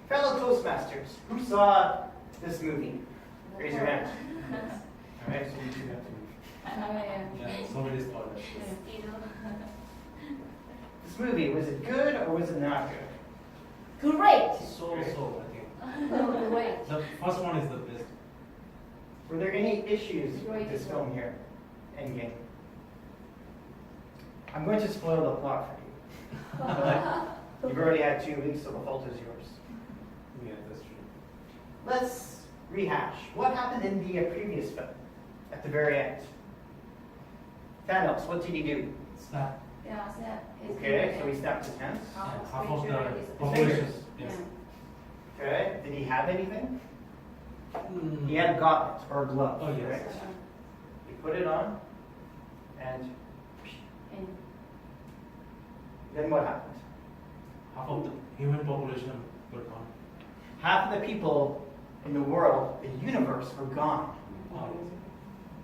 Fellow Toastmasters, who saw this movie? Raise your hand. All right, so you do have to move. Yeah, somebody spoiled it. This movie, was it good or was it not good? Great. So, I think. Great. The first one is the best. Were there any issues with this film here? Endgame. I'm going to spoil the plot for you. You've already had 2 weeks, so the fault is yours. Yeah, that's true. Let's rehash. What happened in the previous film at the very end? Thanos, what did he do? Snap. Yeah, snap. Okay, so he snapped his hands. Half of the His population. fingers. Yes. Okay, did he have anything? Mm. He had a gauntlet or a glove. Oh, yes. Correct? He put it on, and then what happened? Half of the human population were gone. Half of the people in the world, the universe, were gone. Oh,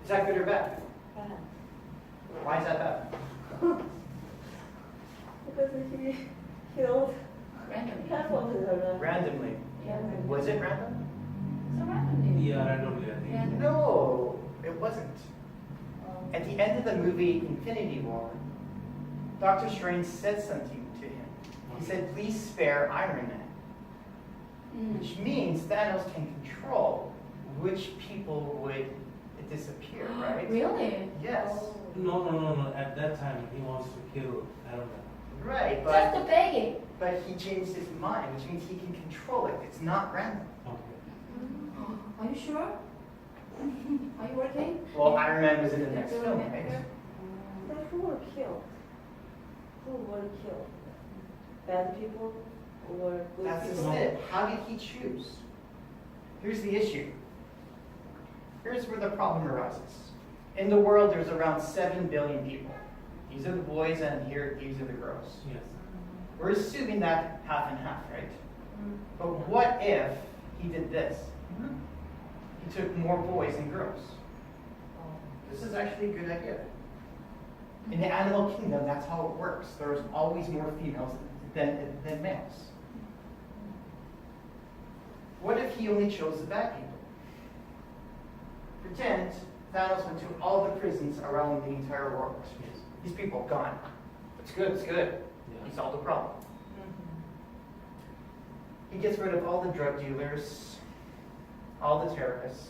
Is that good or bad? Why is that bad? Because he killed Randomly. half of the Randomly. Yeah, randomly. Was it random? So randomly. yeah, randomly, I think. Randomly. No, it wasn't. At the end of the movie Infinity War, Doctor Strange said something to him. He said, please spare Iron Man. Which means Thanos can control which people would disappear, right? Really? Yes. No. At that time, he wants to kill Iron Man. Right, Just a but, begging. but he changed his mind, which means he can control it. It's not random. Okay. Are you sure? Are you working? Well, Iron Man was in the next film, right? But who were killed? Who were killed? Bad people or good That's just people? it. How did he choose? Here's the issue. Here's where the problem arises. In the world, there's around 7 billion people. These are the boys, and here, these are the girls. Yes. We're assuming that half and half, right? But what if he did this? He took more boys and girls. This is actually a good idea. In the animal kingdom, that's how it works. There's always more females than males. What if he only chose the bad people? Pretend Thanos went to all the prisons around the entire world. Yes. These people gone. It's good, it's good. Yeah. He solved the problem. He gets rid of all the drug dealers, all the terrorists,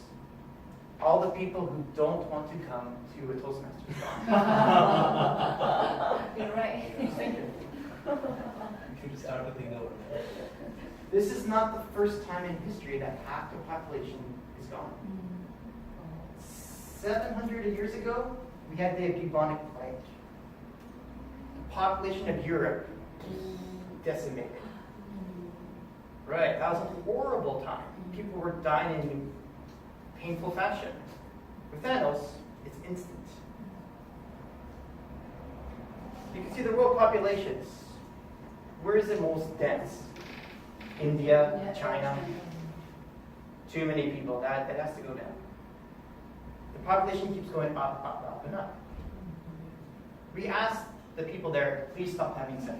all the people who don't want to come to a Toastmasters class. You're right. You should start to think about it. This is not the first time in history that half the population is gone. 700 years ago, we had the bubonic plague. The population of Europe decimated. Right, that was a horrible time. People were dying in painful fashion. With Thanos, it's instant. You can see the world populations. Where is it most dense? India, China. Too many people. That has to go down. The population keeps going up, and up. We asked the people there, please stop having sex.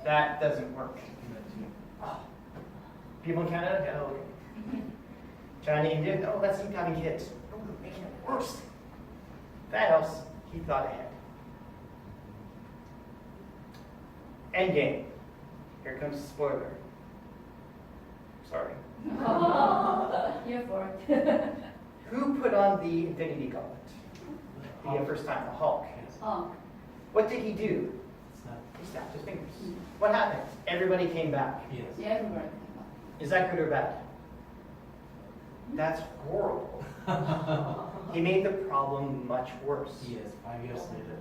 That doesn't work. Oh. People in Canada, oh, okay. China, India, oh, let's keep having kids. Oh, we're making it worse. Thanos, he thought ahead. Endgame. Here comes the spoiler. Sorry. You're for it. Who put on the Infinity Gauntlet? The first time, the Hulk. Yes. Oh. What did he do? Snap. He snapped his fingers. What happened? Everybody came back. Yes. Yeah, everybody. Is that good or bad? That's horrible. He made the problem much worse. Yes, 5 years later.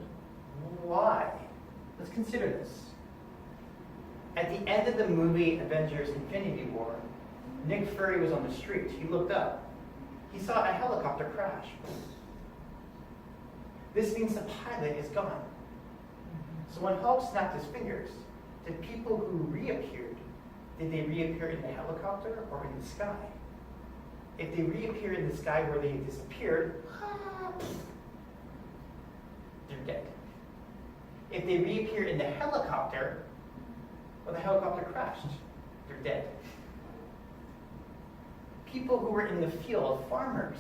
Why? Let's consider this. At the end of the movie Avengers Infinity War, Nick Fury was on the street. He looked up. He saw a helicopter crash. This means the pilot is gone. So when Hulk snapped his fingers, the people who reappeared, did they reappear in the helicopter or in the sky? If they reappear in the sky where they disappeared, they're dead. If they reappear in the helicopter, well, the helicopter crashed. They're dead. People who were in the field, farmers,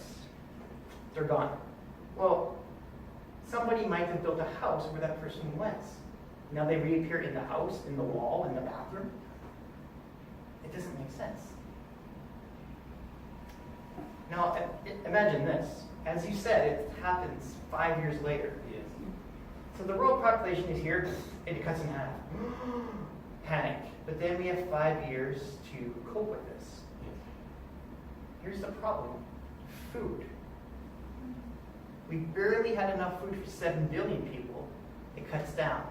they're gone. Well, somebody might have built a house where that person went. Now they reappear in the house, in the wall, in the bathroom. It doesn't make sense. Now, imagine this. As you said, it happens 5 years later. Yes. So the world population is here, it cuts in half. Panic. But then we have 5 years to cope with this. Yes. Here's the problem. Food. We barely had enough food for 7 billion people. It cuts down.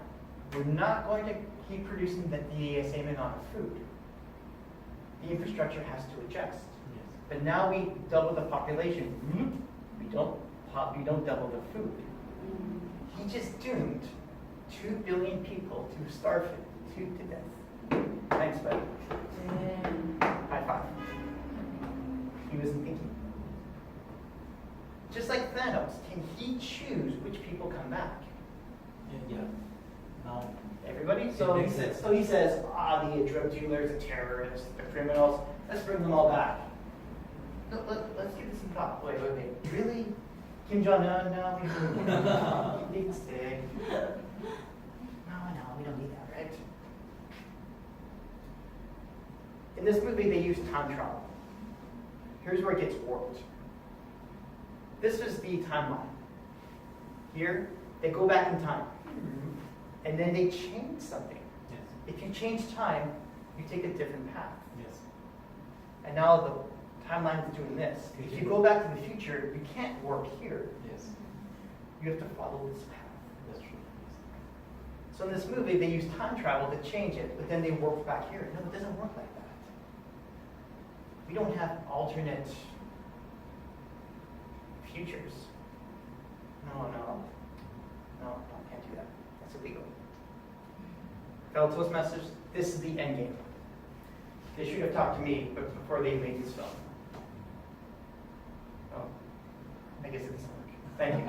We're not going to keep producing the same amount of food. The infrastructure has to adjust. Yes. But now we double the population. We don't double the food. He just doomed 2 billion people to starve to death. Thanks, buddy. High five. He wasn't thinking. Just like Thanos, can he choose which people come back? Yeah. Now, Everybody? It So, makes sense. so he says, the drug dealers, the terrorists, the criminals, let's bring them all back. Let's give it some thought. Wait. Really? Kim Jong-un? No, he needs to stay. No, we don't need that, right? In this movie, they use time travel. Here's where it gets warped. This is the timeline. Here, they go back in time. And then they change something. yes. If you change time, you take a different path. Yes. And now the timeline is doing this. If you go back to the future, you can't warp here. Yes. You have to follow this path. That's true. So in this movie, they use time travel to change it, but then they warp back here. No, it doesn't work like that. We don't have alternate futures. No, can't do that. That's illegal. Fellow Toastmasters, this is the end game. They should have talked to me before they made this film. Oh, I guess it doesn't work. Thank you.